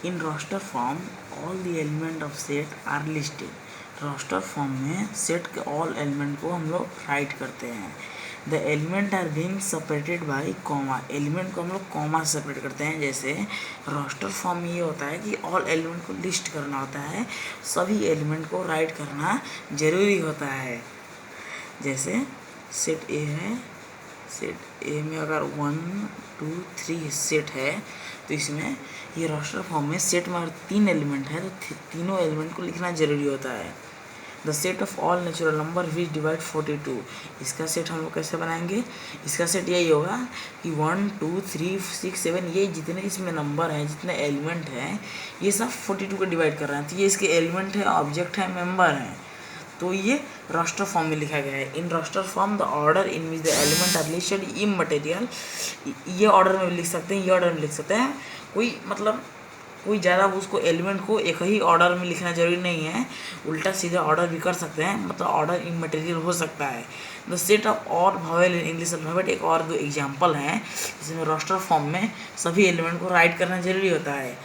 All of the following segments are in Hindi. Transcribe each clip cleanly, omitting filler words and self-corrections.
In roster form all the element of set are listed. Roster form में सेट के ऑल एलिमेंट को हम लोग राइट करते हैं। The element are being separated by comma. Element को हम लोग कॉमा से सेपरेट करते हैं। जैसे रोस्टर फॉर्म में ये होता है कि ऑल एलिमेंट को लिस्ट करना होता है, सभी एलिमेंट को राइट करना जरूरी होता है। जैसे सेट ए है, सेट ए में अगर 1 2 3 सेट है तो इसमें ये रोस्टर फॉर्म में सेट में अगर 3 एलिमेंट है तो तीनों एलिमेंट को लिखना जरूरी होता है। The set of all natural number which divide 42। इसका सेट हम लोग कैसे बनाएंगे? इसका सेट यही होगा कि 1 2 3 6 7 ये जितने इसमें नंबर हैं, जितने एलिमेंट हैं, ये सब 42 को डिवाइड कर रहे हैं। तो ये इसके एलिमेंट है, ऑब्जेक्ट है, मेंबर हैं। तो ये रोस्टर फॉर्म में लिखा गया है। In roster form the order in which the element are listed immaterial. ये ऑर्डर में भी लिख सकते हैं, ये ऑर्डर में लिख सकते हैं। कोई ज़्यादा उसको एलिमेंट को एक ही ऑर्डर में लिखना जरूरी नहीं है, उल्टा सीधा ऑर्डर भी कर सकते हैं, मतलब ऑर्डर इमटेरियल हो सकता है। The set of all Wavell in English alphabet एक और दो एग्जाम्पल हैं जिसमें रोस्टर फॉर्म में सभी एलिमेंट को राइट करना जरूरी होता है।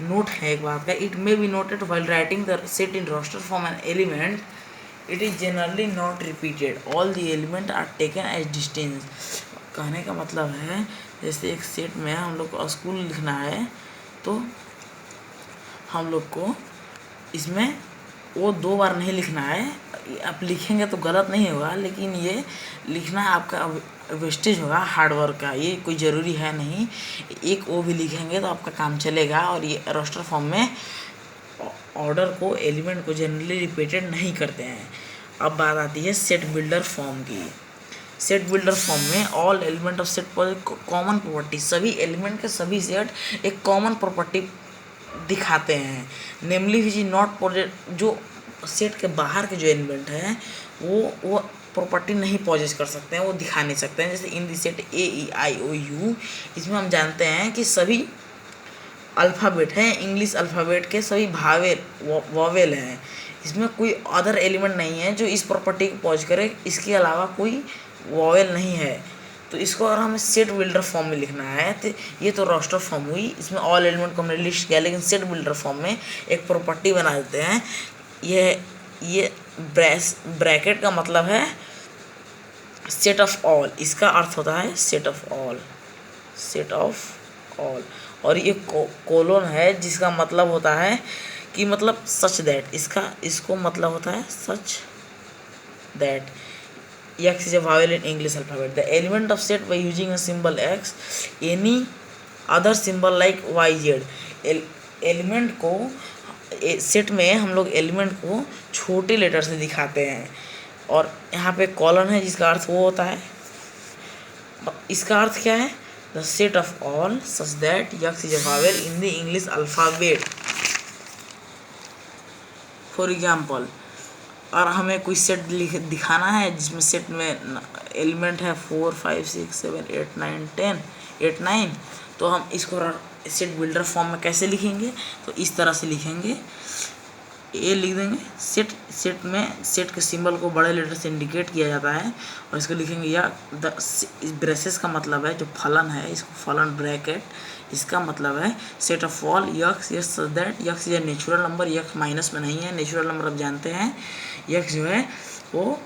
नोट है एक बात का, it may be noted while writing the set in roster form an element it is generally not repeated, all the element are taken as distinct. कहने का मतलब है जैसे एक सेट में हम लोग को स्कूल लिखना है तो हम लोग को इसमें वो 2 बार नहीं लिखना है। आप लिखेंगे तो गलत नहीं होगा, लेकिन ये लिखना आपका वेस्टेज होगा हार्डवर्क का, ये कोई ज़रूरी है नहीं। एक वो भी लिखेंगे तो आपका काम चलेगा। और ये रोस्टर फॉर्म में ऑर्डर को, एलिमेंट को जनरली रिपीटेड नहीं करते हैं। अब बात आती है सेट बिल्डर फॉर्म की। सेट बिल्डर फॉर्म में ऑल एलिमेंट ऑफ सेट पर कॉमन प्रॉपर्टी, सभी एलिमेंट के सभी सेट एक कॉमन प्रॉपर्टी दिखाते हैं। नेमली विच इज नॉट प्रोजेक्ट, जो सेट के बाहर के जो एलिमेंट हैं वो प्रॉपर्टी नहीं पॉजेस कर सकते हैं, वो दिखा नहीं सकते हैं। जैसे इन दी सेट AEIOU, इसमें हम जानते हैं कि सभी अल्फ़ाबेट हैं, इंग्लिश अल्फ़ाबेट के सभी वॉवेल हैं। इसमें कोई अदर एलिमेंट नहीं है जो इस प्रॉपर्टी को पॉज करे, इसके अलावा कोई वॉवेल नहीं है। तो इसको अगर हमें सेट बिल्डर फॉर्म में लिखना है तो ये तो रोस्टर फॉर्म हुई, इसमें ऑल एलिमेंट को हमने लिस्ट किया, लेकिन सेट बिल्डर फॉर्म में एक प्रॉपर्टी बना देते हैं। ये ब्रैकेट का मतलब है सेट ऑफ ऑल, इसका अर्थ होता है set of all, set of all. और ये कोलोन है जिसका मतलब होता है कि मतलब सच दैट, इसको मतलब होता है सच that. X is a vowel in English alphabet. The element of set by using a symbol X, any other symbol like YZ. Element को सेट में हम लोग एलिमेंट को छोटे लेटर से दिखाते हैं। और यहाँ पे कॉलन है जिसका अर्थ वो होता है, इसका अर्थ क्या है? The set of all such that X is a vowel in the English alphabet. For example, और हमें कोई सेट दिखाना है जिसमें सेट में एलिमेंट है 4 5 6 7 8 9 10 8 9, तो हम इसको सेट बिल्डर फॉर्म में कैसे लिखेंगे? तो इस तरह से लिखेंगे, ए लिख देंगे। सेट में सेट के सिंबल को बड़े लेटर से इंडिकेट किया जाता है और इसको लिखेंगे या ब्रेसेस का मतलब है जो फलन है, इसको फलन ब्रैकेट, इसका मतलब है set of all X such that X is natural number, X minus में नहीं है, नेचुरल नंबर आप जानते हैं। X जो है वो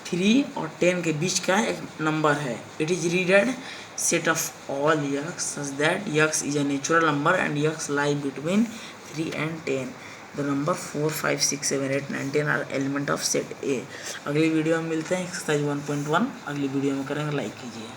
3 और 10 के बीच का एक नंबर है। It is readed set of all X such that X is a natural number and X lie between 3 and 10। The number 4 5 6 7 8 9 10 are element of set A। अगली वीडियो में मिलते हैं एक्सरसाइज 1.1। अगली वीडियो में करेंगे, लाइक कीजिए।